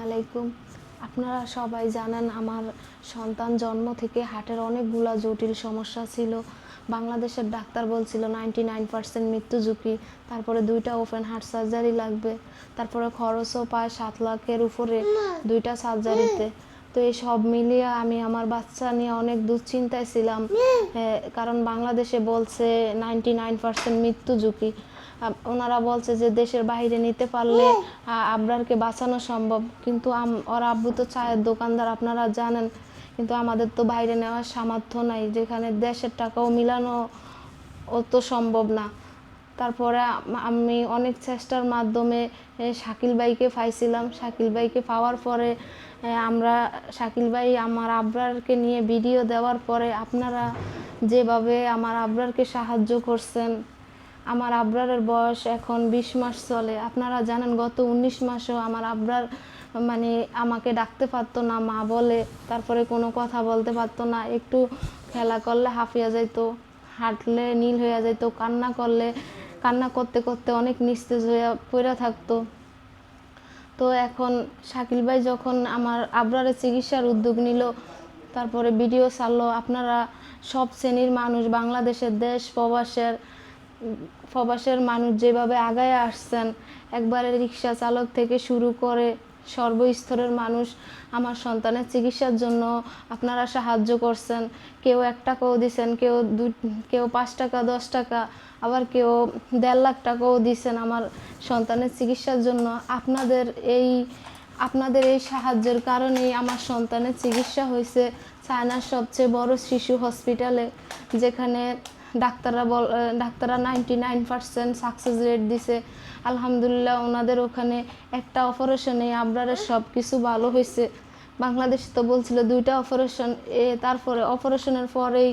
আলাইকুম। আপনারা সবাই জানেন আমার সন্তান জন্ম থেকে হার্টের অনেকগুলা জটিল সমস্যা ছিল। বাংলাদেশের ডাক্তার বলছিল 99% মৃত্যু ঝুঁকি। তারপরে 2টা ওপেন হার্ট সার্জারি লাগবে। তারপরে খরচও প্রায় 7 লাখের উপরে 2টা সার্জারিতে। তো এই সব মিলিয়ে আমি আমার বাচ্চা নিয়ে অনেক দুশ্চিন্তায় ছিলাম। কারণ বাংলাদেশে বলছে 99% মৃত্যু ঝুঁকি। ওনারা বলছে যে দেশের বাইরে নিতে পারলে আবরারকে বাঁচানো সম্ভব, কিন্তু ওর আব্বু তো চায়ের দোকানদার, আপনারা জানেন। কিন্তু আমাদের তো বাইরে নেওয়ার সামর্থ্য নাই, যেখানে দেশের টাকাও মিলানো তো সম্ভব না। তারপরে আমি অনেক চেষ্টার মাধ্যমে শাকিল ভাইকে পাইছিলাম। শাকিল ভাইকে পাওয়ার পরে আমরা শাকিল ভাই আমার আবরারকে নিয়ে ভিডিও দেওয়ার পরে আপনারা যেভাবে আমার আবরারকে সাহায্য করছেন। আমার আবরারের বয়স এখন 20 মাস চলে। আপনারা জানেন গত 19 মাসেও আমার আবরার মানে আমাকে ডাকতে পারতো না মা বলে, তারপরে কোনো কথা বলতে পারতো না। একটু খেলা করলে হাঁফিয়ে যাইতো, হাঁটলে নীল হয়ে যাইতো, কান্না করতে করতে অনেক নিস্তেজ হয়ে পড়ে থাকতো। তো এখন শাকিল ভাই যখন আমার আবরারের চিকিৎসার উদ্যোগ নিল, তারপরে ভিডিও ছাড়লো, আপনারা সব শ্রেণীর মানুষ, বাংলাদেশের দেশ প্রবাসের মানুষ যেভাবে আগায় আসছেন, একবারে রিক্সা চালক থেকে শুরু করে সর্বস্তরের মানুষ আমার সন্তানের চিকিৎসার জন্য আপনারা সাহায্য করছেন। কেউ 1 টাকাও দিছেন, কেউ 5 টাকা 10 টাকা, আবার কেউ 1.5 লাখ টাকাও দিছেন আমার সন্তানের চিকিৎসার জন্য। আপনাদের এই সাহায্যের কারণেই আমার সন্তানের চিকিৎসা হয়েছে চায়নার সবচেয়ে বড় শিশু হসপিটালে, যেখানে ডাক্তাররা 99% সাকসেস রেট দিছে। আলহামদুলিল্লাহ, ওনাদের ওখানে একটা অপারেশনে আবরারের সব কিছু ভালো হয়েছে। বাংলাদেশে তো বলছিল 2টা অপারেশন, তারপরে অপারেশনের পরেই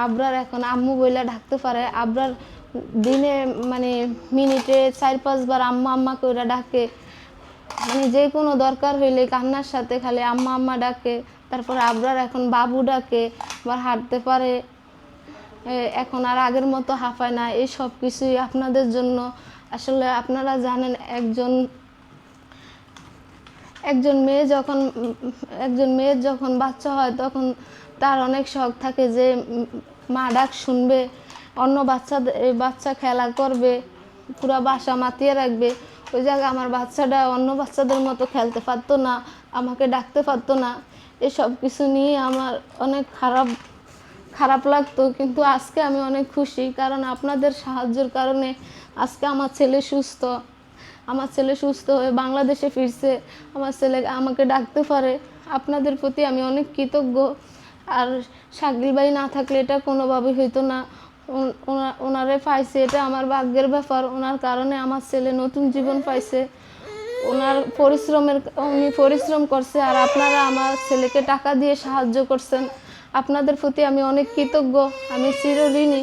আবরার এখন আম্মু বইলা ডাকতে পারে। আবরার দিনে মানে মিনিটে 4-5 বার আম্মা আম্মা কইরা ডাকে। মানে যে কোনো দরকার হইলে কান্নার সাথে খালি আম্মা আম্মা ডাকে। তারপরে আবরার এখন বাবু ডাকে, আবার হাঁটতে পারে, এখন আর আগের মতো হাঁপায় না। এই সব কিছুই আপনাদের জন্য। আসলে আপনারা জানেন একজন মেয়ের যখন বাচ্চা হয় তখন তার অনেক শখ থাকে যে মা ডাক শুনবে, অন্য বাচ্চা খেলা করবে, পুরো বাসা মাতিয়ে রাখবে। ওই জায়গায় আমার বাচ্চাটা অন্য বাচ্চাদের মতো খেলতে পারতো না, আমাকে ডাকতে পারতো না। এসব কিছু নিয়ে আমার অনেক খারাপ লাগতো, কিন্তু আজকে আমি অনেক খুশি, কারণ আপনাদের সাহায্যের কারণে আজকে আমার ছেলে সুস্থ হয়ে বাংলাদেশে ফিরছে। আমার ছেলে আমাকে ডাকতে পারে। আপনাদের প্রতি আমি অনেক কৃতজ্ঞ। আর শাকিল ভাই না থাকলে এটা কোনোভাবেই হইতো না। ওনারে পাইছে, এটা আমার ভাগ্যের ব্যাপার। ওনার কারণে আমার ছেলে নতুন জীবন পাইছে। উনি পরিশ্রম করছে, আর আপনারা আমার ছেলেকে টাকা দিয়ে সাহায্য করছেন। আপনাদের প্রতি আমি অনেক কৃতজ্ঞ, আমি চিরঋণী।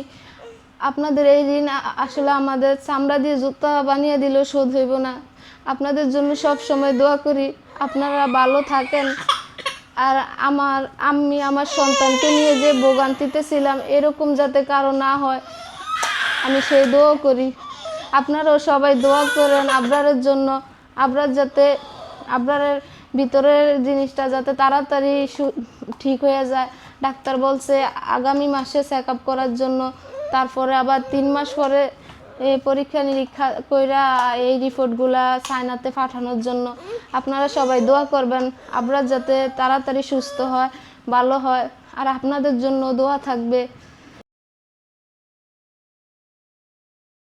আপনাদের এই ঋণ আসলে আমাদের চামড়া দিয়ে জুতা বানিয়ে দিলেও শোধ হইব না। আপনাদের জন্য সব সময় দোয়া করি, আপনারা ভালো থাকেন। আর আমি আমার সন্তানকে নিয়ে যে ভোগান্তিতে ছিলাম, এরকম যাতে কারো না হয়, আমি সেই দোয়া করি। আপনারাও সবাই দোয়া করেন আবরারের জন্য। আবরারের ভিতরের জিনিসটা যাতে তাড়াতাড়ি ঠিক হয়ে যায়। ডাক্তার বলছে আগামী মাসে চেক আপ করার জন্য, তারপরে আবার 3 মাস পরে পরীক্ষা নিরীক্ষা কইরা এই রিপোর্টগুলা চায়নাতে পাঠানোর জন্য। আপনারা সবাই দোয়া করবেন আবরার যাতে তাড়াতাড়ি সুস্থ হয়, ভালো হয়। আর আপনাদের জন্য দোয়া থাকবে।